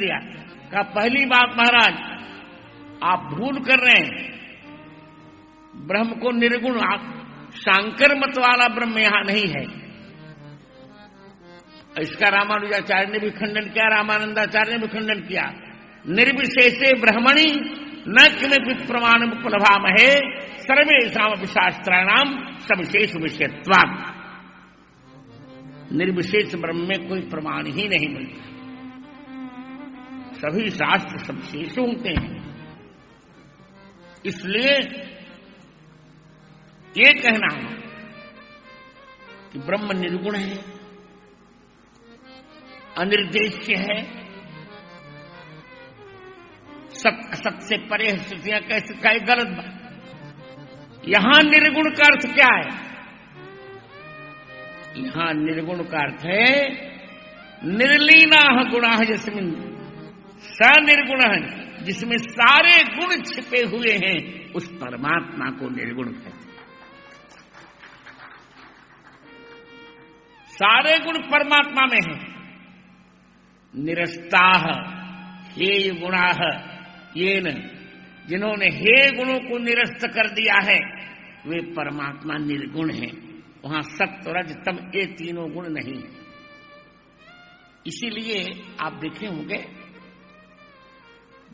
दिया। कहा पहली बात महाराज आप भूल कर रहे हैं, ब्रह्म को निर्गुण, आप शांकर मत वाला ब्रह्म यहां नहीं है। इसका रामानुजाचार्य ने भी खंडन किया, रामानंदाचार्य ने भी खंडन किया। निर्विशेषे ब्रह्मणि न किमपि प्रमाण उपलभामहे सर्वेषां शास्त्राणाम सविशेष विषयत्वात्। निर्विशेष ब्रह्म में कोई प्रमाण ही नहीं मिलता, सभी शास्त्र सविशेष होते हैं। इसलिए ये कहना है कि ब्रह्म निर्गुण है, अनिर्देश्य है, सत असत से परे स्थितियां कैसे क्या गलत बात। यहां निर्गुण का अर्थ क्या है? यहां निर्गुण का अर्थ है निर्लीना गुणा जिसमें सनिर्गुण है, जिसमें सारे गुण छिपे हुए हैं, उस परमात्मा को निर्गुण कहते हैं। सारे गुण परमात्मा में हैं। निरस्ताह हे गुणाह ये न, जिन्होंने हे गुणों को निरस्त कर दिया है वे परमात्मा निर्गुण हैं। वहां सत्व रज तम ये तीनों गुण नहीं है। इसीलिए आप देखे होंगे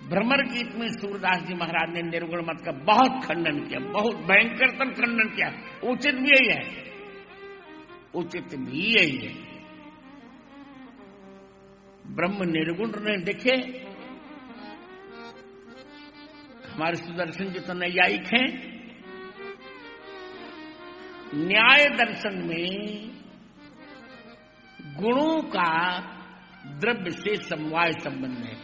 भ्रमर गीत में सूरदास जी महाराज ने निर्गुण मत का बहुत खंडन किया, बहुत भयंकरतम खंडन किया। उचित भी यही है, उचित भी यही है। ब्रह्म निर्गुण ने देखे, हमारे सुदर्शन जी तो नैयायिक हैं। न्याय दर्शन में गुणों का द्रव्य से समवाय संबंध है।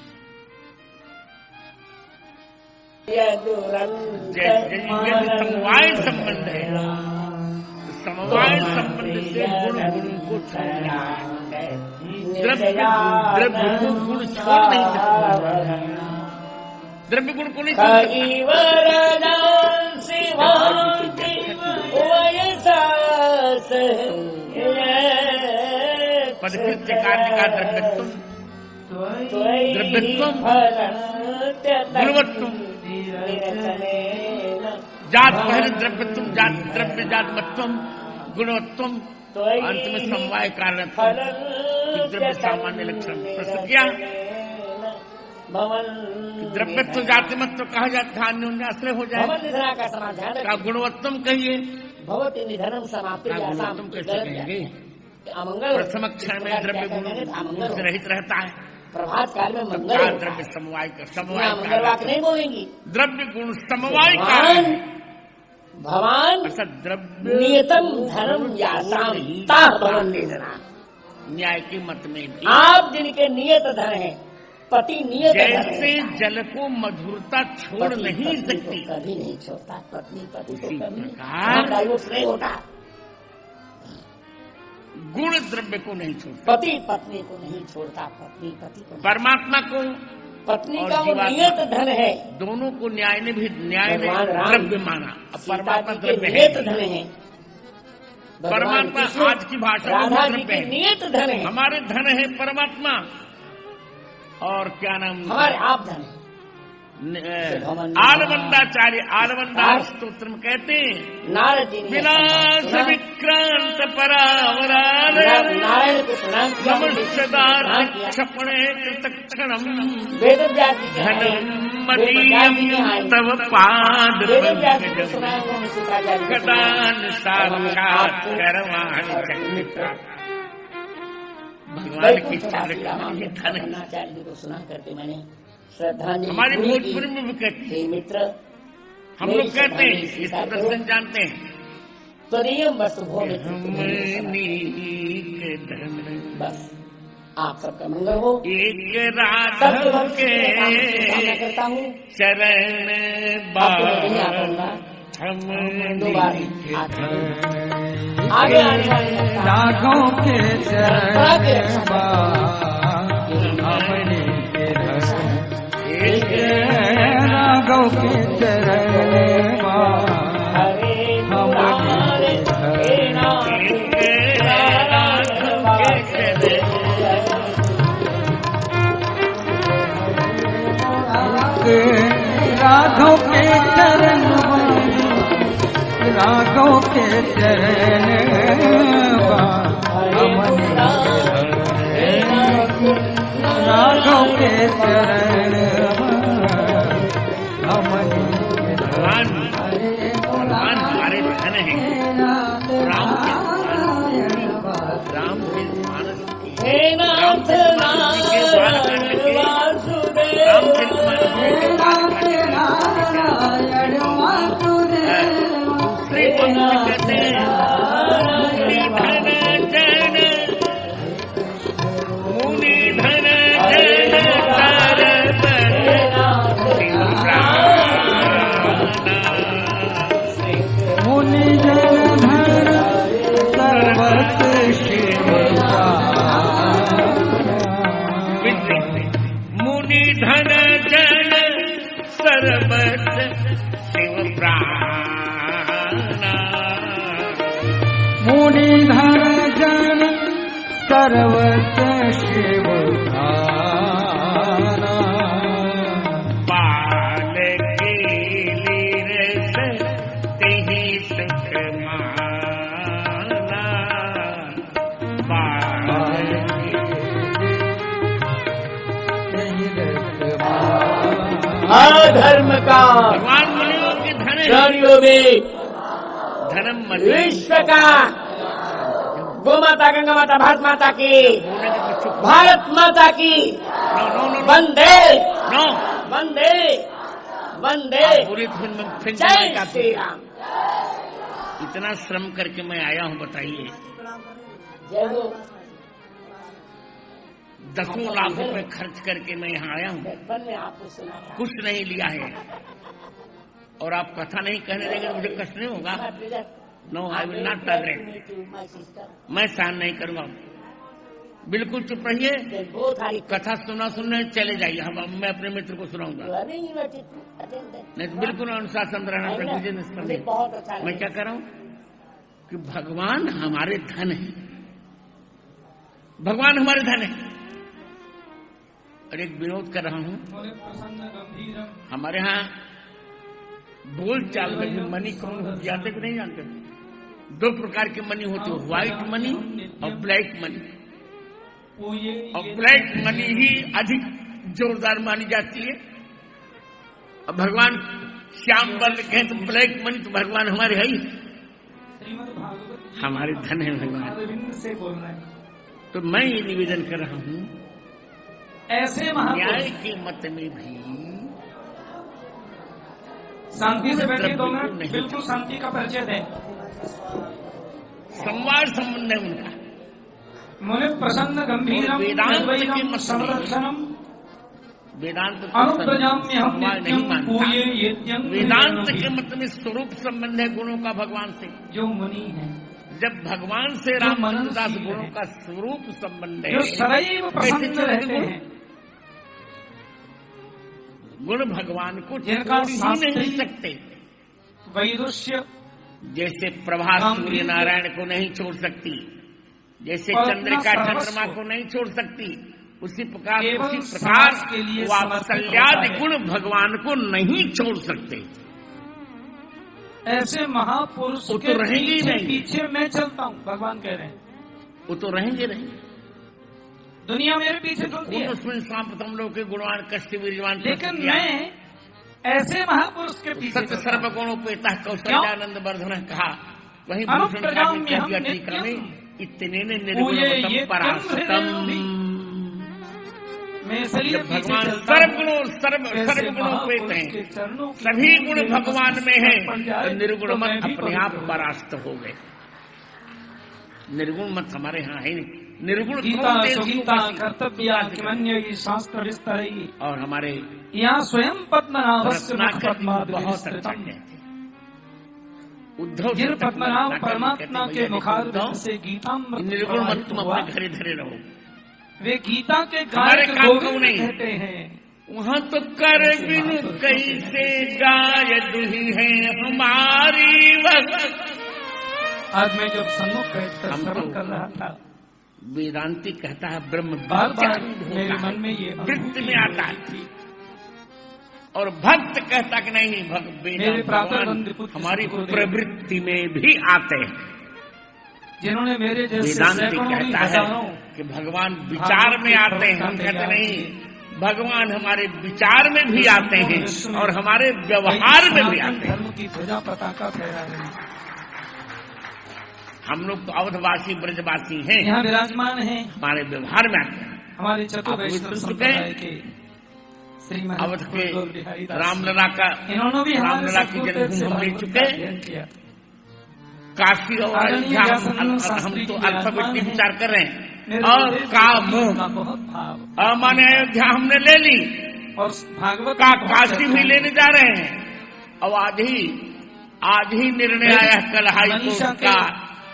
समवाय संबंध है, समवाय संबंध से गुण को छोड़ना है। द्रव्य को गुण छोड़ नहीं सकता, द्रव्य गुण को नहीं छोड़ पदकृत्य कार्य का द्रव्यत्व, द्रव्यत्व गुणवत्व, जात पहले द्रव्यत्व, जात द्रव्य जातमत्व गुणवत्व, अंत में समवाय कारणत्व, द्रव्य सामान्य लक्षण प्रस्तुत किया। द्रव्यत्व जातिमत्व कहा जाता है, अन्योन्याश्रय हो जाए। का गुणवत्तम कहिए, निधनम समाप्ति गुणवत्तम कैसे कहेंगे? प्रथम क्षण में द्रव्य गुण से रहित रहता है, प्रभात काल में मंगल द्रव्य समवाय का समवाय नहीं बोलेंगी। द्रव्य गुण समवाय कारण भगवान द्रव्य नियतम धर्म यासाम भवन निधना। न्याय के मत में भी आप जिनके नियत धन है, पति नियत जैसे जल को मधुरता छोड़ नहीं सकती, कभी नहीं छोड़ता पत्नी पति उसी को, प्रकार डाइवोर्स नहीं होता। गुण द्रव्य को नहीं छोड़ता, पति पत्नी को नहीं छोड़ता, पत्नी पति को, परमात्मा को पत्नी का वो नियत धन है। दोनों को न्याय ने भी द्रव्य माना। परमात्मा द्रव्य नियत धन है, परमात्मा आज की भाषा राधा जी के नियत धन है। हमारे धन है परमात्मा, और क्या नाम हमारे आप धन है। आलवंदाचार्य आलवंदार स्तोत्र में कहते हैं नारद जी विनाश विक्रांत परावरालय नमस्कार क्षपणे कृतक्षणम धनम मदीयम तव पाद गदान साक्षात करवाणि चक्रिता। भगवान की धन को सुना करके मैंने श्रद्धांजलि हमारे भोजपुरी में भी कहते हैं, मित्र हम लोग कहते हैं, इस दर्शन जानते हैं, त्वदीयम वस्तु भोग। बस आप सबका मंगल हो। एक राधा के करता हूँ चरण हम आगे आने वाले राघों के चरण राघव के चरण के राघव के चरण राघव के चरण राघव के चरण भगवान हमारे धन है। राम के मानस हे नाथ सर्वत शिव भाना बाल की लीरस तेहि सुख माना बाल धर्म का भगवान मुनियों के धन प्राणियों में धर्म विश्व का गो माता, गंगा माता, भारत माता की, भारत माता की वंदे वंदे वंदे जय श्री राम। इतना श्रम करके मैं आया हूँ, बताइए। जय हो। 10 लाख रुपए खर्च करके मैं यहाँ आया हूँ, बचपन में आपको सुना था। कुछ नहीं लिया है, और आप कथा नहीं कहने देंगे तो मुझे कष्ट नहीं होगा। No, I will not tolerate. मैं सहन नहीं करूंगा। बिल्कुल चुप रहिए, कथा सुनने चले जाइए। हम मैं अपने मित्र को सुनाऊंगा। नहीं तो बिल्कुल अनुशासन रहना चाहिए। मैं क्या कर रहा हूँ कि भगवान हमारे धन है, भगवान हमारे धन है। और एक विनोद कर रहा हूँ, हमारे यहाँ बोल चाल में भी मनी कौन जाते कि नहीं जानते? 2 प्रकार के मनी होते हैं, व्हाइट मनी और ब्लैक मनी। और ब्लैक मनी ही अधिक जोरदार मानी जाती है। और भगवान श्याम वर्ण कहें तो ब्लैक मनी, तो भगवान हमारे है ही, हमारे धन है भगवान। तो मैं ये निवेदन कर रहा हूँ, ऐसे न्याय के मत में भी शांति से बैठिए 2 मिनट, बिल्कुल शांति का परिचय दें। संवाद संबंध है उनका। मुनि प्रसन्न गंभीरम निर्वैरम संरक्षणम वेदांत अनुप्रजाम्यहम नहीं नित्यम मानता। पूये यज्ञं वेदांत के मत में स्वरूप संबंध है गुणों का भगवान से। जो मुनि है, जब भगवान से रामचंद्रदास गुणों का स्वरूप संबंध है, जो सदैव प्रसन्न रहते हैं, गुण भगवान को जिनका छोड़ ही नहीं सकते। वैदुष्य जैसे प्रभा सूर्य नारायण को नहीं छोड़ सकती, जैसे चंद्रिका चंद्रमा को नहीं छोड़ सकती, उसी प्रकार वात्सल्यादि गुण भगवान को नहीं छोड़ सकते। ऐसे महापुरुष वो तो के रहेंगे ही नहीं। पीछे मैं चलता हूँ, भगवान कह रहे हैं। वो तो रहेंगे। दुनिया मेरे पीछे चलती है, उसमें प्रथम लोग के गुणवान कष्ट वीरवान, लेकिन मैं ऐसे महापुरुष के पीछे सत्य सर्वगुणोपेता कौशल्यानंद वर्धन कहा। वही टीका में इतने निर्गुणवतम परास्तम। भगवान सर्वगुणोपेत हैं, सभी गुण भगवान में है, तो निर्गुण मत अपने आप परास्त हो गए। निर्गुण मत हमारे यहाँ है नहीं। निर्गुण कर्तव्य शास्त्र विस्तार और हमारे यहाँ स्वयं पद्मनाभ बहुत अच्छा कहते। उद्धव जिन पद्मनाभ परमात्मा के मुखारविंद से गीता निर्गुण मत तुम अपने घरे धरे रहो। वे गीता के हमारे गायक काम को गोविंद नहीं कहते हैं। वहाँ तो कर बिनु कैसे गाय दुही है हमारी वक्त। आज मैं जब सम्मुख बैठकर श्रवण कर रहा था, वेदांती कहता है ब्रह्म बार बार मेरे मन में ये वृत्ति में आता है। और भक्त कहता कि नहीं मेरे प्रातः भगवान वंद्य पुत्र हमारी गुरुदेव। प्रवृत्ति में भी आते हैं। जिन्होंने मेरे जैसे वेदांति सैकड़ों नहीं कहता है हजारों कि भगवान विचार में आते हैं, हम कहते नहीं, भगवान हमारे विचार में भी आते हैं और हमारे व्यवहार में भी आते हैं। धर्म की ध्वजा पताका फहरा रहे हैं। हम लोग तो अवधवासी ब्रजवासी हैं, यहाँ विराजमान है हमारे व्यवहार में आते हैं। हमारे आप चतुर्वैष्णव सुन चुके संप्रदाय हैं? के श्री अवध के बिहारी दास रामलला का इन्होंने भी हमारे रामलला की सतगुरुदेव से जन्मभूमि ले भागवत चुके का हैं। अध्ययन किया। काशी और आदरणीय अयोध्या व्यासनंदन हम शास्त्री तो जी अल्फाबेट विराजमान विचार कर रहे हैं। मेरे और गुरुदेव का जी मुंह का बहुत भाव माने अयोध्या हमने ले ली, और भागवत का की बहुत काशी चर्चा भी है। लेने जा रहे हैं। अब आज ही निर्णय आया कल हाई मनीषा कोर्ट के का,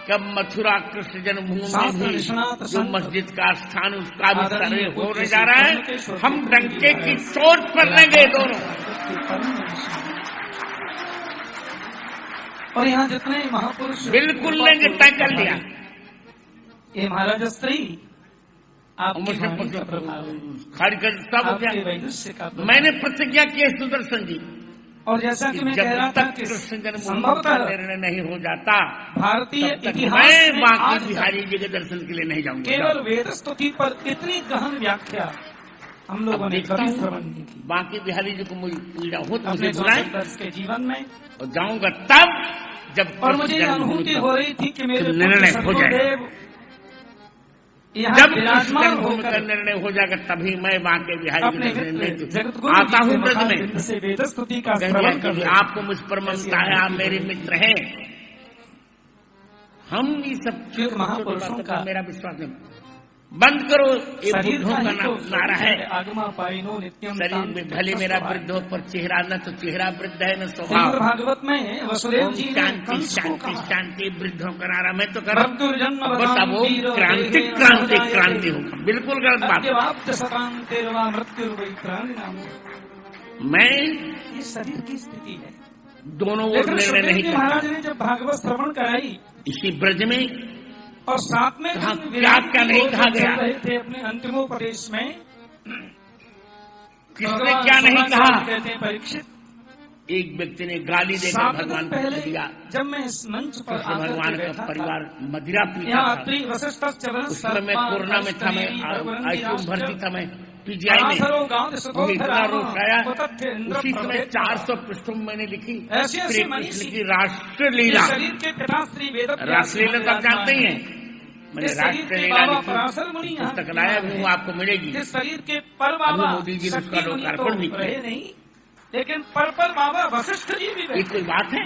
कब मथुरा कृष्ण जन्मभूमि में शास्त्र भी निष्णात जो संत मस्जिद का स्थान उसका भी सर्वे आदरणीय होने पूज्य जा रहा श्री है। ब्रह्मकेश्वर हम जी डंके की महाराज चोट पर लेंगे दोनों। और यहाँ जितने महापुरुष बिल्कुल लेंगे, तय कर लिया। ये महाराज स्त्री आपकी मुझसे वाणी का प्रभाव है, खारिज कर सब हो आपके गया। वैदुष्य का प्रभाव। मैंने प्रतिज्ञा की है सुदर्शन जी, और जैसा कि मैं जब कह रहा था तक कि कृष्ण जन्मभूमि का संभवतः निर्णय नहीं हो जाता भारतीय तब तक इतिहास मैं में बाकी आज तक बिहारी जी के दर्शन के लिए नहीं जाऊंगा। केवल वेद स्तुति पर इतनी गहन व्याख्या हम लोगों ने देखता कभी हूँ, श्रवण नहीं की। बाकी बिहारी जी को मुझे पीड़ा हो तो मुझे अपने बुलाएं 64 वर्ष के जीवन में और जाऊंगा तब जब और मुझे कृष्ण ये जन्मभूमि अनुभूति का हो रही थी कि मेरे निर्णय पूज्य हो जाए। सद्गुरुदेव यहाँ जब कृष्ण विराजमान जन्मभूमि का होकर निर्णय हो जाएगा तभी मैं बाकी बिहारी जी अपने के दर्शन मित्र नहीं जगतगुरु आता जी हूँ के ब्रज में। मुखारविंद से वेद स्तुति का कह दिया श्रवण कि कर आपको मुझ पर ममता है, आप मेरे मित्र हैं। हम ये सब एक महापुरुषों का मेरा विश्वास नहीं। बंद करो, ये शरीर बुद्धों का का ही तो नारा है। आगमा पाइनो नित्यम शरीर में भले मेरा वृद्ध हो पर चेहरा न तो चेहरा वृद्ध है न स्वभाव। श्रीमद् भागवत में वसुदेव ओम जी ने शांति कंस को शांति कहा शांति, वृद्धों का नारा मैं तो कर रहा हूँ। मृत्युर्जन्म बता वो वीरो क्रांति देहेन क्रांति सदायते। क्रांति होगा, बिल्कुल गलत बात। अद्यवाप्त सतान्तेर्वा मृत्युर्वै प्राणिनाम। मैं ये शरीर की स्थिति है। दोनों ओर लेकिन निर्णय सुखदेव नहीं जी करता। महाराज ने जब भागवत श्रवण कराई इसी ब्रज में और साथ में कहा, जिन क्या क्या नहीं विराट कहा को गया? चल रहे थे अपने अंतिमोपदेश में, किसने भगवान क्या नहीं सुभाष कहा? कहते हैं परीक्षित, एक व्यक्ति ने गाली देकर 7 भगवान दिन को पहले दिया। जब मैं इस मंच पर कृष्ण आकर भगवान के का बैठा परिवार था, मदिरा पीता यहाँ था। अत्रि वशिष्ठ चरण उसमें मैं कोरोना में था, मैं आईसीयू भर्ती था, मैं पीजीआई में। मुझे इतना रोष आया, उसी समय 400 पृष्ठों में मैंने लिखी ऐसे श्री कृष्ण मनीषी की राष्ट्रलीला। शरीर के पिताश्री वेद राष्ट्रलीला तो आप जानते ही हैं। मैंने इस शरीर के राष्ट्रलीला बाबा लिखी, पराशर मुनि यहाँ पुस्तक लाया भी हूँ, आपको मिलेगी। जिस शरीर के पर बाबा अभी मोदी जी ने उसका शक्ति मुनि लोकार्पण भी तो किया। रहे नहीं, लेकिन पर बाबा वशिष्ठ जी भी ये बैठे कोई बात है?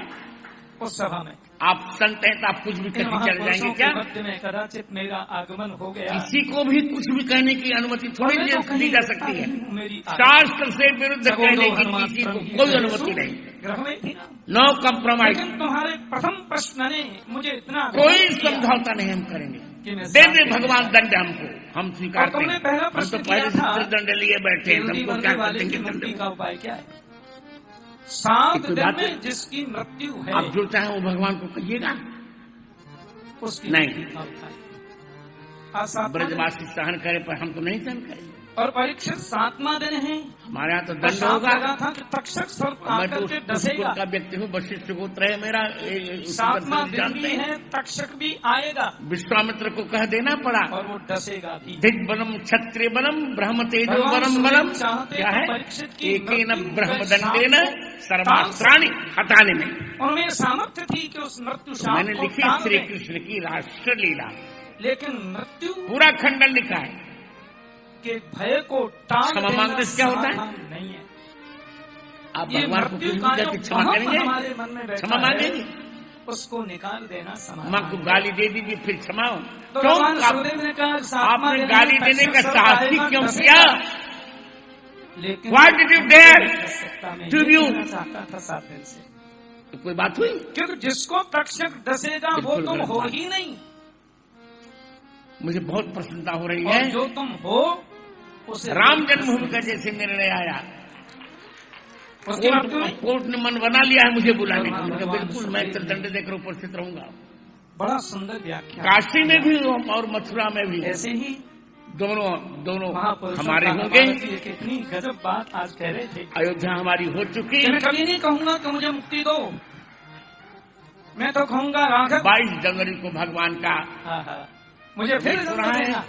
उस सभा में। आप संत हैं तो आप कुछ भी इन कहीं चले महापुरुषों जाएंगे के क्या? मध्य में कदाचित मेरा आगमन हो गया। किसी को भी कुछ भी कहने की अनुमति थोड़ी और मैं तो दी कहीं जा सकती है। नहीं हूँ, मेरी शास्त्र से विरुद्ध सगुणो कहने की हनुमान किसी को ब्रह्म कोई ही अनुमति नहीं। ग्रह में थी ना। नो कम्प्रोमाइज, लेकिन तुम्हारे प्रथम प्रश्न ने मुझे इतना कोई विचलित किया समझौता नहीं हम करेंगे। कि मैं दे दे साथ भगवान में दंड हमको, हम स्वीकारते तुमने हैं। पहला हम प्रश्न तो पहले किया था, से दंड लिए बैठे हैं, केवली हमको बनने क्या वाले करते की हैं मुक्ति दंड? का उपाय क्या है? 7 कोई दिन बात है? में जिसकी मृत्यु है आप जो चाहे वो भगवान को कहिएगा। उसकी नहीं। मृत्यु का उपाय। आज 7वां दिन ब्रजवासी सहन करे पर हम तो नहीं सहन करेंगे। और परीक्षित 7वां दिन है। हमारे यहाँ तो और दंड साथ होगा। लगा था कि तक्षक सर्प मैं आकर तो के उस डसेगा। कुल का व्यक्ति हूँ, वशिष्ठ गोत्र है मेरा। 7वां दिन जानते भी हैं। है, तक्षक भी आएगा विश्वामित्र को कह देना पड़ा, और वो डसेगा भी। दिग्बलम क्षत्रिय बलम ब्रह्म तेजो भगवान बलम सूर्य बलम। चाहते क्या तो है? परीक्षित की एक मृत्यु ब्रह्म के दंडेन साथ को सर्वास्त्राणि हटाने में। उनमें सामर्थ्य थी कि उस मृत्यु शाप मैंने को लिखी टाल श्री दें। कृष्ण की राष्ट्रलीला, लेकिन मृत्यु पूरा खंडन लिखा है। के भय को टाल क्षमा देना मांगने से क्या होता है? समाधान नहीं है। आप ये भगवान को मृत्यु कुछ का भी जो कहकर क्षमा भ्रम करेंगे? हमारे मन में बैठा क्षमा है, मांगेंगे? उसको निकाल देना माँ समाधान को है। गाली दे दीजिए फिर क्षमा हो। तो क्यों भगवान आप- सूर्यदेव ने कहा 7वां आपने दिन गाली है, देने का तक्षक सर्प साहस आएगा, क्यों डसेगा। किया? लेकिन Why did you dare सत्ता में to ये you? कहना चाहता था 7 दिन से, तो कोई बात हुई? क्योंकि जिसको तक्षक डसेगा वो बिल्कुल तुम गलत हो बात। ही नहीं, मुझे बहुत प्रसन्नता हो रही और है। जो तुम हो उसे राम जन्मभूमि का जैसे निर्णय आया, उसकी मृत्यु नहीं। कोर्ट ने मन बना लिया है मुझे बुलाने का। मैंने कहा, बिल्कुल मैं तो दंड देकर उपस्थित रहूंगा। बड़ा सुंदर व्याख्या। काशी में भी और मथुरा में भी ऐसे ही दोनों महापुरुषों हमारे का होंगे। हवाला दिए, कितनी गजब बात आज कह रहे थे। अयोध्या हमारी हो चुकी। मैं कभी नहीं कहूंगा कि मुझे मुक्ति दो, मैं तो कहूंगा राघव। 22 जनवरी को भगवान का मुझे फिर जन्म देना।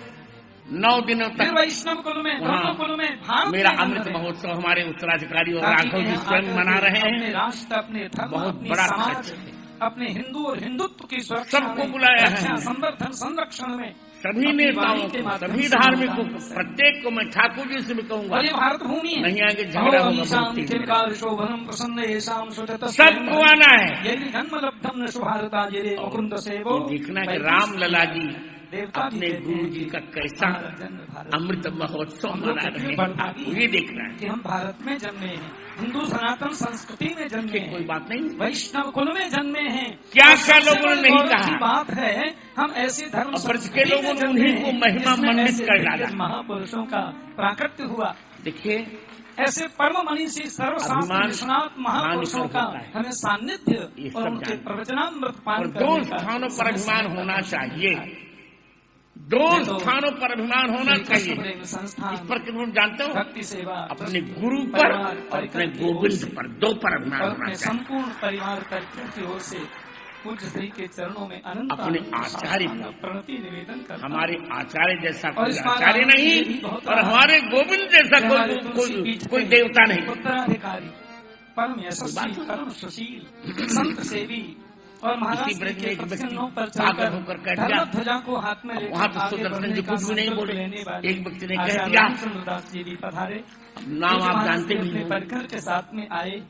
9 दिनों फिर तक वैष्णव कुल में, दोनों कुल में भारत मेरा में जन्म अमृत देना। महोत्सव हमारे उत्तराधिकारी और ताकि राघव जी यहाँ स्वयं आकर मना रहे अपने हैं। राष्ट्र, अपने धर्म, बहुत अपनी बड़ा समाज, खर्च है। अपने हिंदू और हिंदुत्व की सुरक्षा सबको में, बुलाया है रक्षा, हमने। संवर्धन, संरक्षण में सभी अपनी नेताओं वाणी के को, माध्यम सभी से धार्मिक को, योगदान करें। प्रत्येक को मैं ठाकुर जी से भी कहूंगा, और ये भारत भूमि है। नहीं आगे झगड़ा होगा। शोभनम प्रसन्न येषाम सुचत सबको आना है। यदि जन्म लब्धम न सुभारता जिरे मुकुंद सेवो। ये देखना है कि राम लला जी देवता अपने कहते गुरु हैं जी का कैसा हमारा जन्म भारत अमृत महोत्सव हम लोग मना कितने रहे बड़भागी हैं, ये देखना है। कि हम भारत में जन्मे हैं, हिंदू सनातन संस्कृति में जन्मे कोई हैं, बात नहीं। वैष्णव कुल में जन्मे हैं। क्या और क्या सबसे लोगों ने बड़ी नहीं गौरव कहा? की बात है, हम ऐसी धर्म और ब्रज के संस्कृति लोगों में ने जन्मे उन्हीं को हैं, महिमा जिसमें मंडित ऐसे कर दिग्गज डाला। महापुरुषों का प्राकट्य हुआ। देखिए, ऐसे परम मनीषी सर्वशास्त्र अभिमान निष्णात महापुरुषों का हानिकर होता है। हमें सान्निध्य ये और सब उनके जानते हैं। प्रवचनामृत और पान 2 करने का स्थानों पर अभिमान समय होना समय चाहिए। 2 स्थानों पर अभिमान होना श्री कृष्ण चाहिए। प्रेम संस्थान इस पर तुम जानते हो, भक्ति सेवा अपने गुरु पर और अपने गोविंद पर 2 पर अभिमान और होना अपने चाहिए। संपूर्ण परिवार कर्तव्य की ओर से पूज्य श्री के चरणों में अनंत अपने आनंद आचार्य साष्टांग को, प्रणति निवेदन करता हूं। हमारे आचार्य जैसा और कोई इस बार आचार्य आनंद नहीं ये भी बहुत और रहा हमारे गोविंद जैसा हमारे तुलसी कोई बीच कोई में देवता नहीं। उत्तराधिकारी, परम यशस्वी, परम सुशील, संत सेवी और महाराज इसी ब्रज में के एक व्यक्ति प्रसन्नों पर पागल होकर चलकर कह धर्म दिया। ध्वजा को हाथ में लेकर वहाँ तो आगे सुदर्शन बढ़ने जी का कुछ भी नहीं संकल्प बोले। लेने वाले एक व्यक्ति ने कह आचार्य दिया। रामचंद्रदास जी भी पधारे। नाम जो आप महाराज जानते भी अपने नहीं। परिकर के साथ में आए।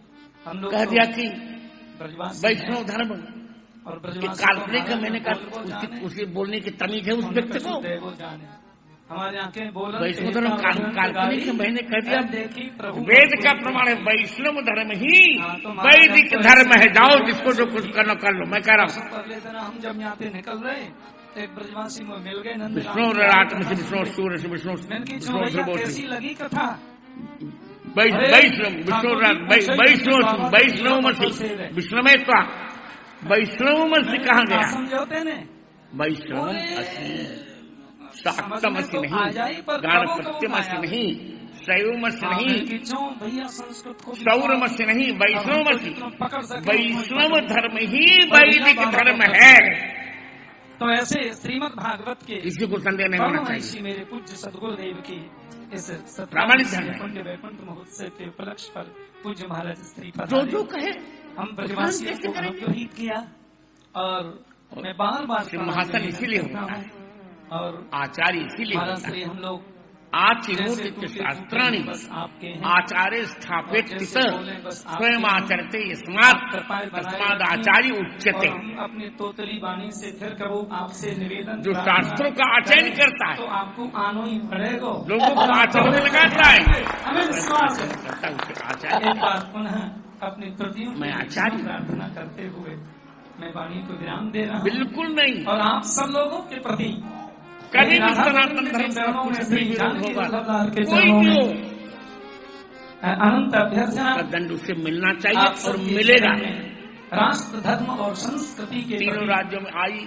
हम लोग कह तो दिया कि ब्रजवासी वैष्णव हैं धर्म और एक ब्रजवासी काल्पनिक है। को मैंने बोल कहा वो जाने, उसे बोलने की तमीज है उस उनके व्यक्ति को। सुनते वो जाने। हमारे आंखें बोलन वैष्णव धर्म काल्पनिक है। मैंने कह दिया देखी प्रभु वेद का प्रमाण है, वैष्णव धर्म ही हाँ, तो महाराज वैदिक तो धर्म ऐसे है। जाओ बोल जिसको जो कुछ करना कर लो। मैं कह रहा हूँ पहले दिन हम जब यहाँ पे निकल रहे तो एक ब्रजवासी में मिल गए नंद विष्णु रात में से विष्णु सूर्य से विष्णु मैंने की विष्णु से बोल कैसी लगी कथा। वैष्णव वैष्णव मसी विष्णुमें तो वैष्णव मसी कहाँ गया? समझौते ने वैष्णव शाक्तमसी नहीं, गानप्रत्यमसी नहीं, शैवमसी नहीं, भैया संस्कृत को सौरमसी नहीं, वैष्णवमसी। पकड़ सके वैष्णव धर्म ही वैदिक धर्म है। तो ऐसे श्रीमद् भागवत के किसी को संदेह नहीं होना चाहिए। परमहंसी मेरे पूज्य सदगुरुदेव की इस प्रामाणिक धर्म है। पुण्य वैकुंठ महोत्सव के उपलक्ष्य पर पूज्य महाराज श्री जो पधारे। जो कहे हम ब्रजवासियों को अनुग्रहित किया और मैं बार बार सिंहासन इसीलिए होता है और आचार्य इसीलिए महाराज होता श्री है। हम लोग आचिमूर्ति शास्त्राणि बस आपके हैं आचार्य स्थापित जैसे बोले बस आपके स्वयं हैं। आचरते यस्मात् कृपाएं बनाए तस्माद रखिए। आचार्य और उच्यते। हम अपनी तोतली वाणी से फिर करो आपसे निवेदन जो प्रार्थना शास्त्रों का आचरण करें, करता है, तो आपको आनो ही पड़ेगा। लोगों को आचरण में लगाता है, हमें विश्वास है। करता है उसे एक आचार्य। बार पुनः अपनी त्रुटियों मैं की आचार्य। प्रार्थना करते हुए मैं वाणी को विराम दे रहा हूँ बिल्कुल नहीं। और आप सब लोगों के प्रति कभी भी राधा सनातन गोविंद के धर्म का चरणों में कुछ श्री भी विरोध जानकी होगा, वल्लभलाल के कोई चरणों भी में हो, अनंत अभ्यर्थना का दंड उसे मिलना चाहिए आप और सबके मिलेगा। जीवन में राष्ट्र धर्म और संस्कृति के तीनों प्रति राज्यों में आई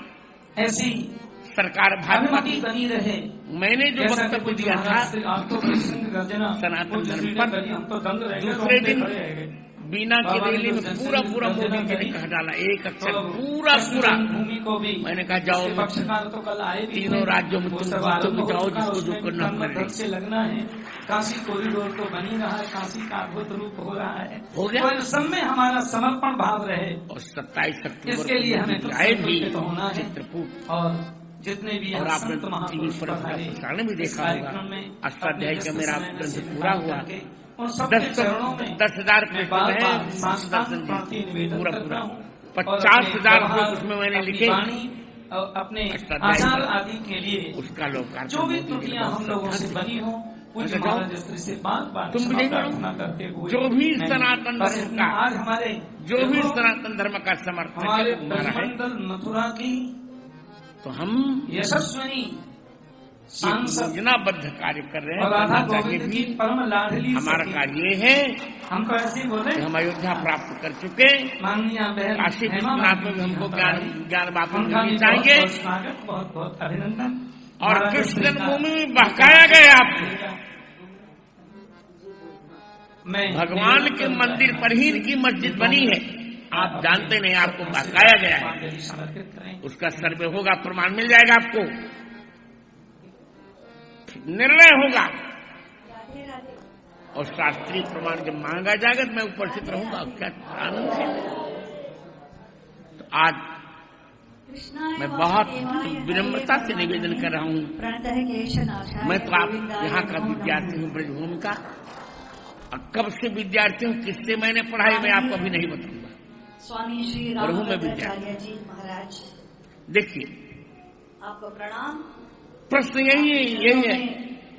ऐसी सरकार भाजपा अनुमति की। बनी रहे। मैंने जो जैसा कि वक्तव्य पूज्य दिया था महाराज श्री आपको कृष्ण गर्जना सनातन पूज्य धर्म श्री पर, ने करी, हम तो दंग रह गए, दूसरे रोंगटे दिन खड़े रह गए। बीना की बाबा ने रैली में जो पूरा जैसे पूरा मोदी जी ने करी, कह डाला, एक अक्षर तो पूरा पूरा। भूमि को भी मैंने कहा जाओ उसके पक्षकार तो कल आए भी तीनों थे। राज्यों में वो तुम सब जाओ आरंभ हो जिसको चुका, जो उसमें करना भी कर ढंग से लगना है। काशी कॉरिडोर तो बनी रहा है, काशी का अद्भुत रूप हो रहा है। हो गया। तो इन सब में हमारा समर्पण भाव रहे। और 27 अक्टूबर इसके लिए हमें को आए भी तो होना है। चित्रकूट। और जितने भी और यहाँ आपने संत टीवी महापुरुष पर पधारे, प्रसारण भी इस देखा कार्यक्रम होगा। में अष्टाध्याय अपने का मेरा समय में ग्रंथ से पूरा निकाल हुआ। करके उन सबके चरणों में 10,000 मैं पृष्ठ बार में बार है साष्टांग दर्शन प्रणति जी निवेदन पूरा करता पूरा हूँ। 50,000 और श्लोक उसमें मैंने अपनी लिखे। वाणी और अपने अष्टाध्याय आचार का आदि के लिए उसका लोकार्पण जो भी मोदी जी ने त्रुटियां बहुत हम लोगों से श्रद्धा बनी हो पूज्य अच्छा, महाराज श्री से बार बार तुम क्षमा भी प्रार्थना करते हुए जो भी मैं सनातन बस धर्म का आज हमारे जो भी देखो, सनातन धर्म का समर्थक हमारे है तुम्हारा है, ब्रजमंडल मथुरा की तो हम यशस्विनी सांसद योजनाबद्ध कार्य कर रहे और हैं। राधा करना चाहिए गोविंद भी। की परम लाडली हमारा सखी। कार्य ये है हम तो ऐसे ही बोले कि हम अयोध्या प्राप्त कर चुके। माननीय बहन काशी हेमा विश्वनाथ में भी मालिनी हमको जी ज्ञान हमारी। ज्ञान वापस उनका भी मिलनी बहुत चाहिए। बहुत स्वागत, बहुत बहुत अभिनंदन। और कृष्ण जन्मभूमि में बहकाया गया आपको। भगवान के मंदिर पर ही इनकी मस्जिद बनी है, आप जानते नहीं, आपको बहकाया गया है। उसका सर्वे होगा, प्रमाण मिल जाएगा आपको, निर्णय होगा और शास्त्रीय प्रमाण जब मांगा जाएगा तो मैं उपस्थित रहूंगा। क्या आनंद है। तो आज मैं बहुत विनम्रता से निवेदन कर रहा हूँ, मैं तो आप यहाँ का विद्यार्थी हूँ ब्रजभूमि का, और कब से विद्यार्थी हूँ, किससे मैंने पढ़ाई मैं आपको अभी नहीं बताऊंगा। स्वामी श्री और हूँ मैं विद्यार्थी जी महाराज। देखिए आपको प्रणाम। प्रश्न यही है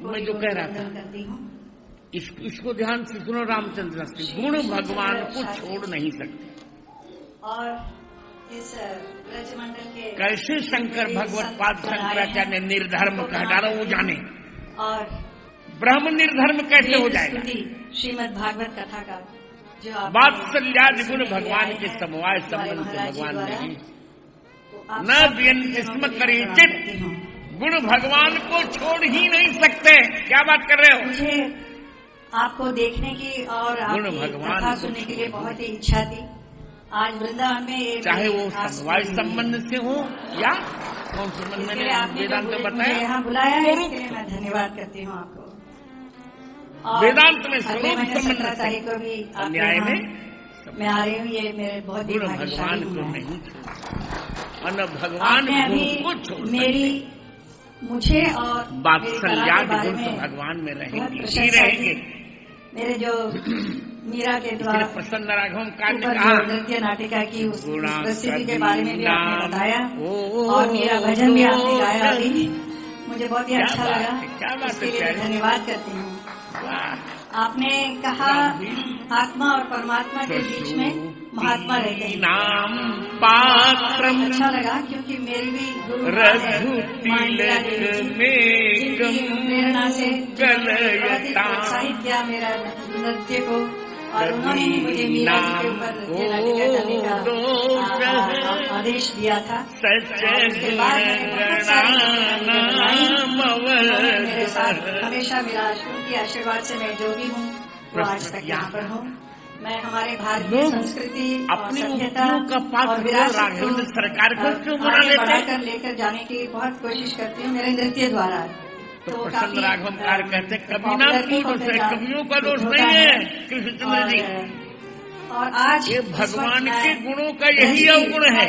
मैं जो कह रहा था, इसको ध्यान से सुनो रामचंद्र जी। गुण भगवान को छोड़ नहीं सकते। और इस ब्रजमंडल के कैसे शंकर भगवत पाद शंकराचार्य ने निर्धर्म कह डाला वो जाने, और ब्रह्म निर्धर्म कैसे हो जाएगा। श्रीमद् भागवत कथा का जो वात्सल्यादि गुण भगवान के समवाय संबंध से भगवान नहीं न व्यंतिस्म करे चित, गुण भगवान को छोड़ ही नहीं सकते। क्या बात कर रहे हो। मुझे आपको देखने की और आपकी कथा सुनने के लिए बहुत ही इच्छा थी। आज वृंदावन में, चाहे वो समवाय संबंध से हो या कौन संबंध, मैंने वेदांत में बताया, यहाँ बुलाया है, इसके लिए मैं धन्यवाद करती हूँ आपको। वेदांत में स्वरूप संबंध तारीख को भी अन्याय में मैं आ रही हूँ, ये मेरे बहुत ही भगवान को नहीं छोड़, और भगवान को छोड़ मेरी मुझे और वात्सल्यादि गुण तो भगवान में रहेंगे ही रहेंगे। मेरे जो मीरा के द्वारा प्रसन्न राघव का नृत्य नाटिका की उस रेसिपी के बारे में भी आपने बताया, और मेरा भजन भी आपने गाया अभी, मुझे बहुत ही अच्छा लगा, इसके लिए धन्यवाद करती हूँ। आपने कहा आत्मा और परमात्मा के बीच में महात्मा रहते हैं। नाम पात्रम अच्छा लगा, क्योंकि मेरी भी गुरु प्रेरणा से प्रोत्साहित किया मेरा नृत्य को, और उन्होंने ही मुझे मीरा जी के ऊपर नृत्य नाटिका करने का आदेश दिया था। उसके बाद मैंने बहुत सारी मेरे साथ हमेशा विराज, उनके आशीर्वाद से मैं जो भी हूँ वो आज तक यहाँ पर हूँ। मैं हमारे भारतीय संस्कृति अपनी सभ्यता और विरासत को सरकार को क्यों बना लेते बढ़ाकर लेकर जाने की बहुत कोशिश करती हूँ मेरे नृत्य द्वारा। तो प्रसन्न राघवकार कहते कभी ना दोष है, कवियों का दोष नहीं है कृष्णचंद्र जी। और आज ये भगवान के गुणों का यही अवगुण है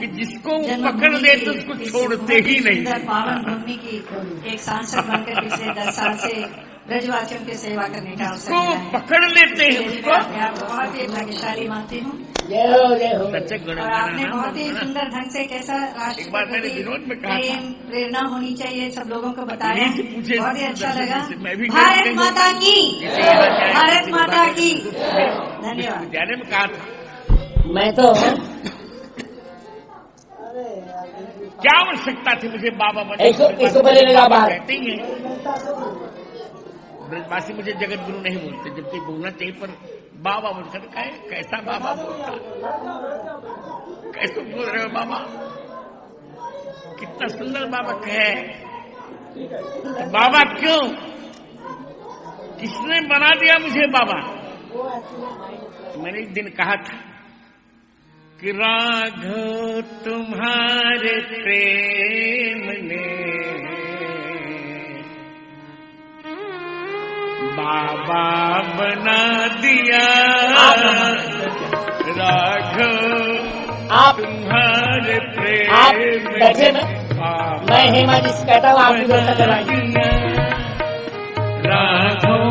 कि जिसको पकड़ लेते उसको छोड़ते ही नहीं। पावन भूमि की एक सांसद बनकर पिछले 10 साल से ब्रजवासियों की सेवा करने का अवसर मिला है। पकड़ लेते हैं उसको। बहुत ही भाग्यशाली मानती हूँ। सच्चे गुण और आपने बहुत ही सुंदर ढंग से कैसा राष्ट्र के प्रति प्रेरणा होनी चाहिए सब लोगों को बताया, बहुत ही अच्छा लगा। भारत माता की, भारत माता की। धन्यवाद। विद्यालय में कहा था मैं तो क्या आवश्यकता थी मुझे बाबा कहते ही है। ब्रजवासी मुझे जगत गुरु नहीं बोलते, जबकि बोलना चाहिए, पर बाबा बोलकर कैसा बाबा बोलता, कैसे बोल रहे हो बाबा, कितना सुंदर बाबा कहे। तो बाबा क्यों, किसने बना दिया मुझे बाबा। तो मैंने एक दिन कहा था कि राघव तुम्हारे प्रेम ने बाबा बना दिया। राघव आप तुम्हारे प्रेम आप बैठे मैं हेमा जी से कहता हूँ, आप व्यवस्था करवाइए। राघव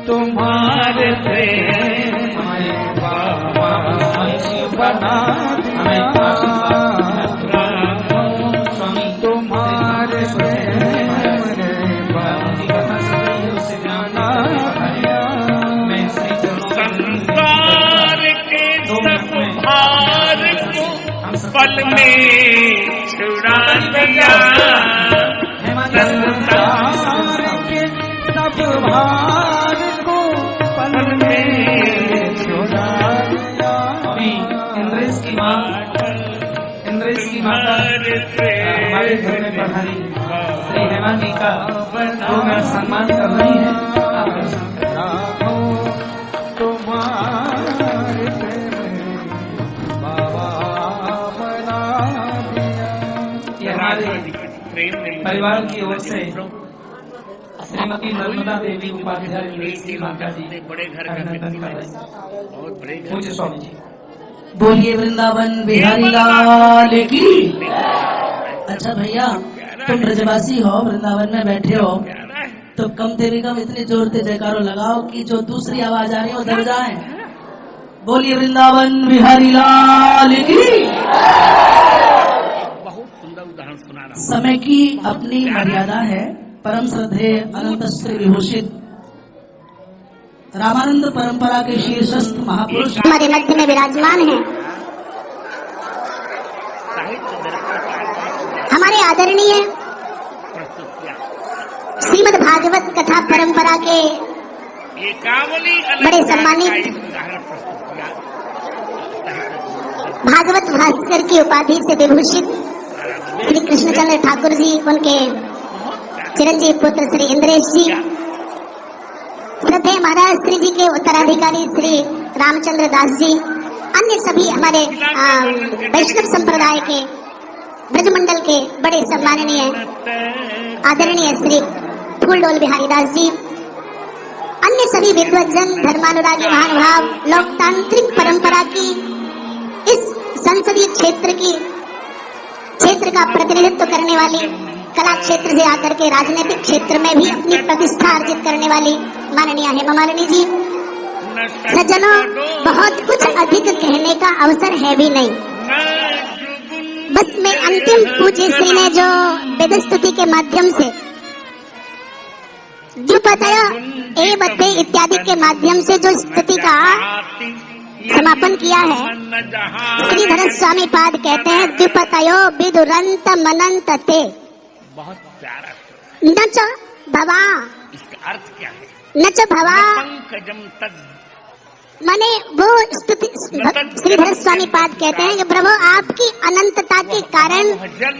तुम्हारे प्रेम बाबा बना दिया। स्वामी तुम्हारे संसार के सब भार को पल में छुड़ा दिया। संसार के सब भार को पल में छुड़ा दिया। इंद्रेश की माता हमारे घर में पढ़ाई महारानी का तो मैं सम्मान करना ही है। आप दर्शन करें। तुम्हारे बाबा बना दिया। ये हमारे परिवार की ओर से श्रीमती नर्मदा देवी उपाध्याय यूनिवर्सिटी माता जी बड़े घर का व्यक्ति है, बहुत बड़े घर पूज्य स्वामी जी। बोलिए वृंदावन बिहारी लाल की। अच्छा भैया, तुम ब्रजवासी हो, वृंदावन में बैठे हो, तो कम से भी कम इतनी जोर से जयकारो लगाओ कि जो दूसरी आवाज आ रही है वो दब जाए। बोलिए वृंदावन बिहारी लाल की। बहुत सुंदर उदाहरण सुना रहा हूं। समय की अपनी मर्यादा है। परम श्रद्धेय अनंत श्री विभूषित रामानंद परंपरा के शीर्षस्थ महापुरुष हमारे मध्य में विराजमान हैं। हमारे आदरणीय श्रीमद् भागवत कथा परंपरा के बड़े सम्मानित भागवत भास्कर की उपाधि से विभूषित श्री कृष्णचंद्र ठाकुर जी, उनके चिरंजीव पुत्र श्री इंद्रेश जी, श्रद्धेय महाराज श्री जी के उत्तराधिकारी श्री रामचंद्र दास जी, अन्य सभी हमारे वैष्णव संप्रदाय के ब्रजमंडल के बड़े सम्माननीय आदरणीय श्री फूलडोल बिहारी दास जी, अन्य सभी विद्वज्जन, धर्मानुरागी महानुभाव, लोकतांत्रिक परंपरा की इस संसदीय क्षेत्र का प्रतिनिधित्व करने वाली, कला क्षेत्र से आकर के राजनीतिक क्षेत्र में भी अपनी प्रतिष्ठा अर्जित करने वाली माननीय हेमा मालिनी जी, सज्जनों, बहुत कुछ अधिक कहने का अवसर है भी नहीं। बस मैं अंतिम पूज्य श्री ने जो वेद स्तुति के माध्यम से द्रुपदय एवं इत्यादि के माध्यम से जो स्तुति का समापन किया है, श्रीधर स्वामी पाद कहते हैं द्रुपदयो विदुरंत मनंत ते। बहुत प्यारा। नच भवा, इसका अर्थ क्या है? नच भवा पंकजम तद, माने वो स्तुति श्रीधर स्वामी पाद कहते हैं कि प्रभु आपकी अनंतता के कारण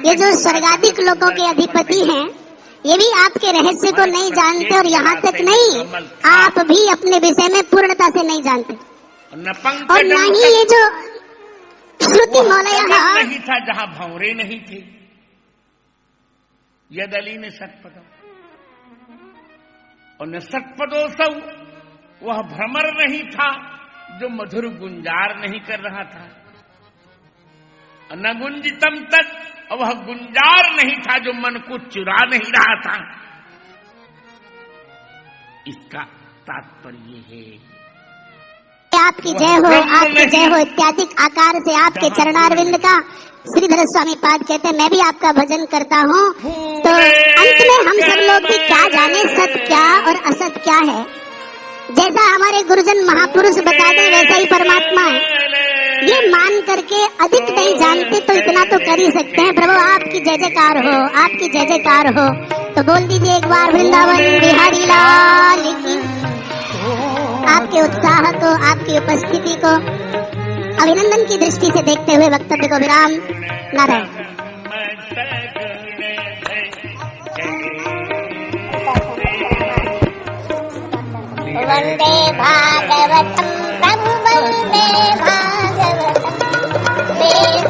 ये जो स्वर्गाधिक लोगों के अधिपति हैं, ये भी आपके रहस्य को नहीं जानते, और यहाँ तक नहीं, आप भी अपने विषय में पूर्णता से नहीं जानते। और न ही ये जो श्रुति मौलय नहीं था जहाँ भंवरे नहीं थे, यदली ने सतपदो और न सतपदोसौ, वह भ्रमर नहीं था जो मधुर गुंजार नहीं कर रहा था, न गुंजितम तक, वह गुंजार नहीं था जो मन को चुरा नहीं रहा था। इसका तात्पर्य है आपकी जय हो, आपकी जय हो इत्यादि आकार से आपके चरणारविंद का श्रीधर स्वामी पाद कहते हैं मैं भी आपका भजन करता हूँ। तो अंत में हम सब लोग भी क्या जाने सत्य क्या और असत क्या है, जैसा हमारे गुरुजन महापुरुष बता दे वैसा ही परमात्मा है, ये मान करके अधिक नहीं जानते तो इतना तो कर ही सकते हैं। प्रभु आपकी जय जयकार हो, आपकी जय जयकार हो। तो बोल दीजिए एक बार वृंदावन बिहारी लाल की। आपके उत्साह को, आपकी उपस्थिति को अभिनंदन की दृष्टि से देखते हुए वक्तव्य को विराम। नारायण। वंदे भागवतम प्रभु वंदे भागवतम, वेद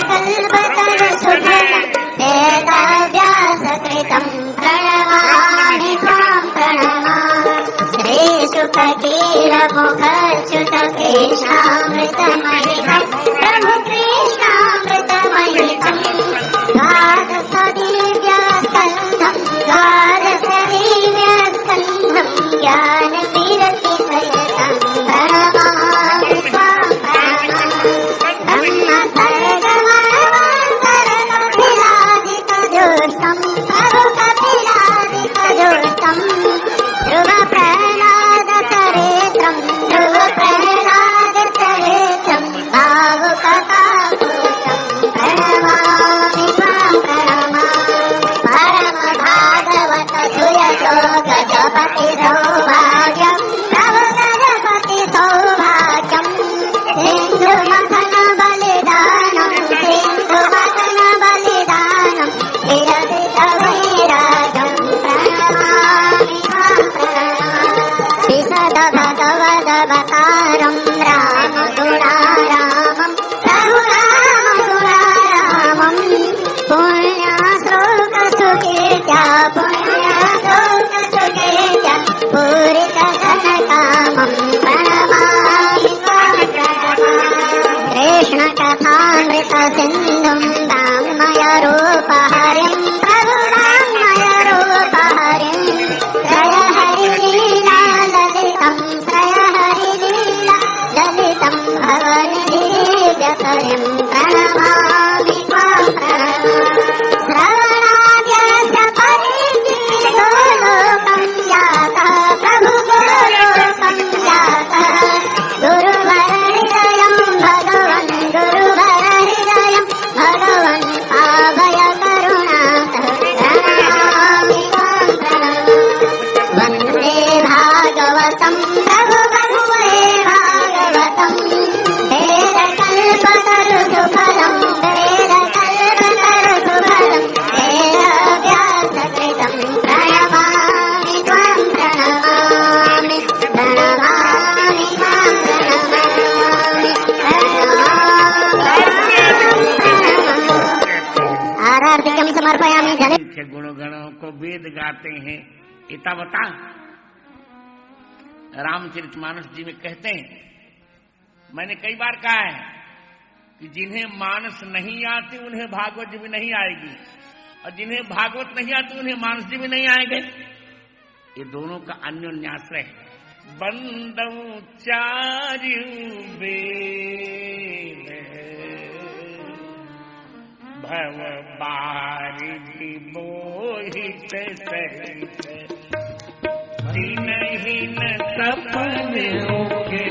कल्पतरु सुफलम वेदाव्यास कृतं प्रणमामि त्वां प्रणमामि। श्रीशुककीर मुखच्युत कृष्णामृतमहितं प्रभु कृष्णामृतमहितं, द्वादशदिव्यस्कन्धं द्वादशदिव्यस्कन्धं ज्ञानतीरति सहितं प्रणमामि त्वां प्रणमामि। ब्रह्मसर्गमनवन्तरकपिलादिकदुष्टं प्रभु कपिलादिकदुष्टं, ध्रुवप्रह्लादचरित्रं ध्रुवप्रह्लादचरित्रं भावुककाकुशं प्रणमामि त्वां प्रणमामि। परमभागवत सुयशो गजपति सौभाग्यं प्रभु गजपति सौभाग्यं, सिन्धुमथन बलिदानं सिन्धुमथन बलिदानं भागवतम प्रभु बंधुवे भागवतम वेद कल्पतरु सुफलम वेद कल्पतरु सुफलम वेद व्यास कृतं प्रणमामि त्वां प्रणमामि प्रणमामि त्वां प्रणमामि आरार्तिकं समर्पयामि जने के गुणगणों को वेद गाते हैं। इतावता रामचरितमानस जी में कहते हैं, मैंने कई बार कहा है कि जिन्हें मानस नहीं आती उन्हें भागवत जी भी नहीं आएगी, और जिन्हें भागवत नहीं आती उन्हें मानस जी भी नहीं आएंगे। ये दोनों का अन्योन्याश्रय है। बंदौ चारु बेद भव बारिधि मोहित सहित दिनहीन सपने के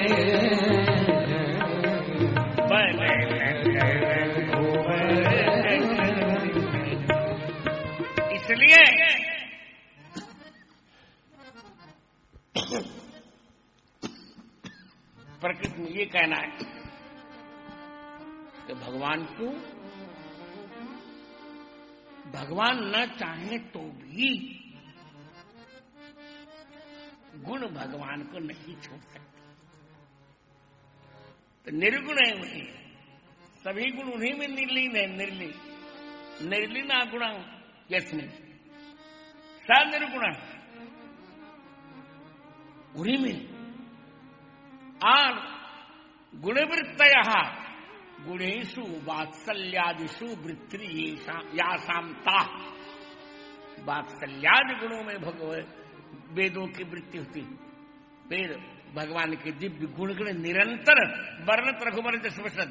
बन इसलिए प्रकृति में ये कहना है कि भगवान न चाहे तो भी गुण भगवान को नहीं छोड़ सकते। तो निर्गुण है उन्हीं, सभी गुण उन्हीं में निर्लीन है। निर्लीना गुणा यस्मिन् स निर्गुण उन्हीं में। और गुणवृत्तयः गुणेषु वात्सल्यादिषु वृत्ति यासामता। वात्सल्यादि गुणों में वेदों की वृत्ति होती। वेद भगवान के दिव्य गुणगण निरंतर वर्णत रघुवर जसवसद।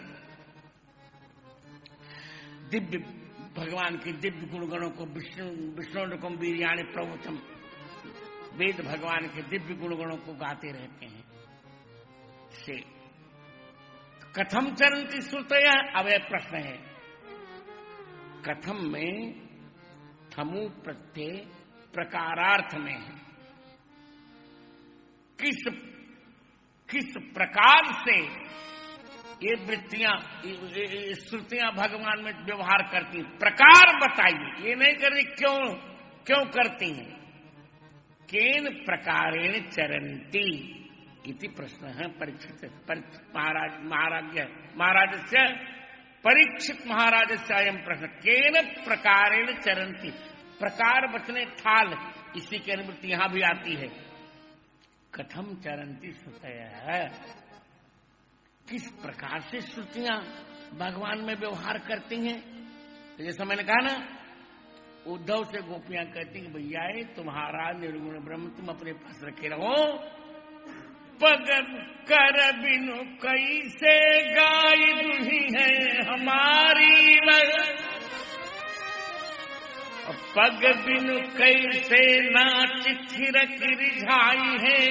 दिव्य भगवान के दिव्य गुणगणों को विष्णु वीर्याणि प्रवचम। वेद भगवान के दिव्य गुणगणों को गाते रहते हैं। से कथम चरन्ति श्रुतयः, अब यह प्रश्न है। कथम में थमु प्रत्यय प्रकारार्थ में है। किस प्रकार से ये वृत्तियां श्रुतियां भगवान में व्यवहार करती हैं, प्रकार बताइए। ये नहीं कर रही क्यों करती हैं। केन प्रकारेण चरन्ति इति प्रश्न है परीक्षित महाराजस्य परीक्षित महाराजस्य अयं प्रश्न। केन प्रकारेण चरन्ति, प्रकार बचने थाल, इसी की अनुवृत्ति यहां भी आती है। कथम चरन्ति श्रुतयः, किस प्रकार से श्रुतियां भगवान में व्यवहार करती हैं। तो जैसा मैंने कहा ना, उद्धव से गोपियां कहती हैं भैया तुम्हारा निर्गुण ब्रह्म तुम अपने पास रखे रहो। पग कर बिनु कैसे गाय दुही है हमारी पग बिनु कैसे नाच थिरक रिझाई है।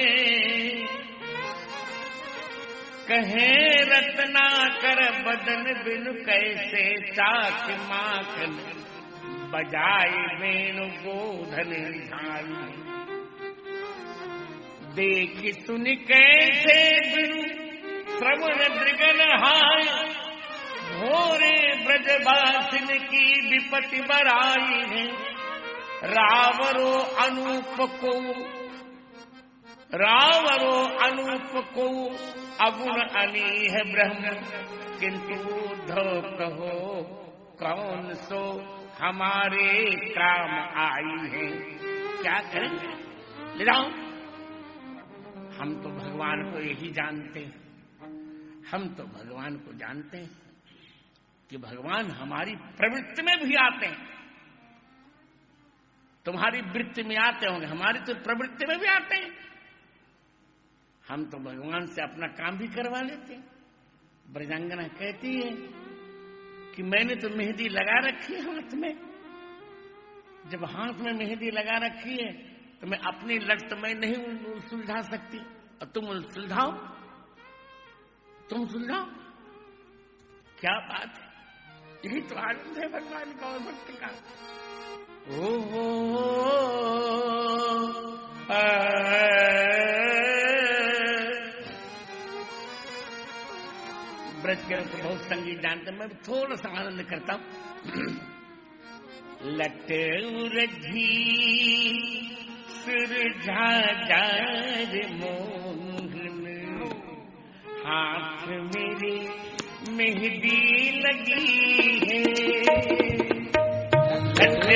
कहे रत्ना कर बदन बिनु कैसे चाक माखन बजाए वेणु गोधन रिझाई। देखी सुन कैसे बिनु श्रवण मृगन हाय। भोरे ब्रजवासिन की विपत्ति बराई है। रावरो अनूप को अगुण अनीह ब्रह्म। किंतु उद्धव कहो कौन सो हमारे काम आई है। क्या करें, ले जाओ। हम तो भगवान को यही जानते हैं, हम तो भगवान को जानते हैं कि भगवान हमारी प्रवृत्ति में भी आते हैं। तुम्हारी वृत्ति में आते होंगे, हमारी तो प्रवृत्ति में भी आते हैं। हम तो भगवान से अपना काम भी करवा लेते हैं। ब्रजांगना कहती है कि मैंने तो मेहंदी लगा रखी है हाथ में। जब हाथ में मेहंदी लगा रखी है तो मैं अपनी लट तो मैं नहीं सुलझा सकती, और तुम सुलझाओ, तुम सुलझाओ। क्या बात है, यही तो आनंद है भगवान का और भक्त का। ओ ब्रज के तो बहुत संगीत जानते हैं, मैं थोड़ा सा आनंद करता हूं। लट उरझी सुरझाजार मोहन, हाथ मेरी मेहंदी लगी है। लट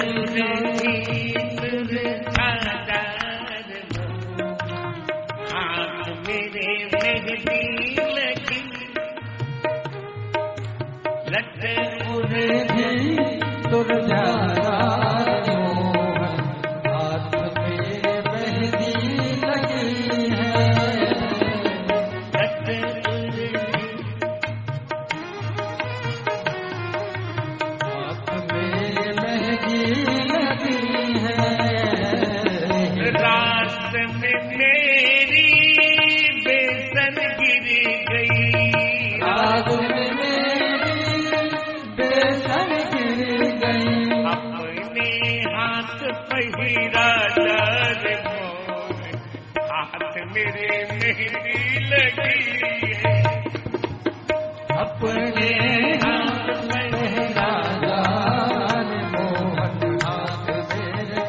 उरझी सुरझाजार मोहन, हाथ मेरे मेहंदी लगी। लट उरझी सुरझाजार मोहन, हाथ में मेहंदी लगी है। लट उरझी हाथ में मेहंदी लगी है। रात में मेरी बेसन गिर गई, रात में मेरी बेसन गिर गई। अपने हाथ पहिरा डर मोर, हाथ मेरे मेहंदी लगी है। अपने हाथ पहिराजार मोहन, हाथ मेरे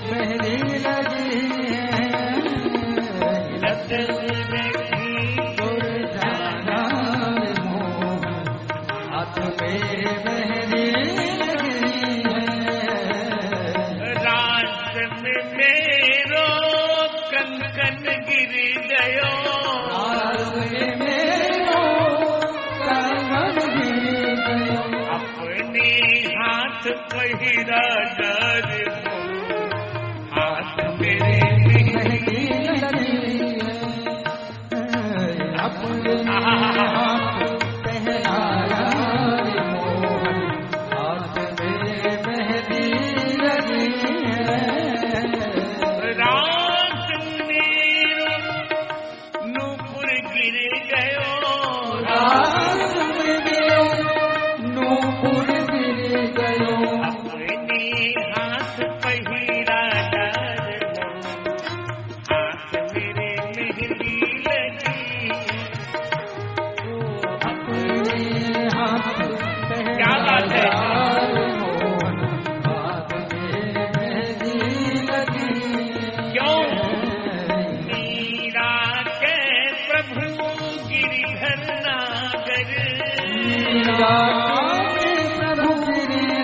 मेहंदी लगी है। लट उरझी सुरझाजार मोहन, हाथ में मेहंदी लगी है। रात में मेरो कंकन गिर गयो, रात में मेरो कंगन गिर गयो। अपने हाथ पहिरा डर मोर, हाथ मेरे मेहंदी लगी है। अपने हाथ पहनायार मोहन, हाथ में मेहंदी लगी है। रात मेरो नूपुर गिर गयो, रात में मेरो नूपुर गिर गयो। अपने हाथ पहिरा डर मोर, हाथ मेरे मेहंदी लगी। अपने हाथ क्या बात है? पहनायार मोहन, हाथ में मेहंदी लगी क्यों? है। मीरा के प्रभु गिरिधर नागर, मीरा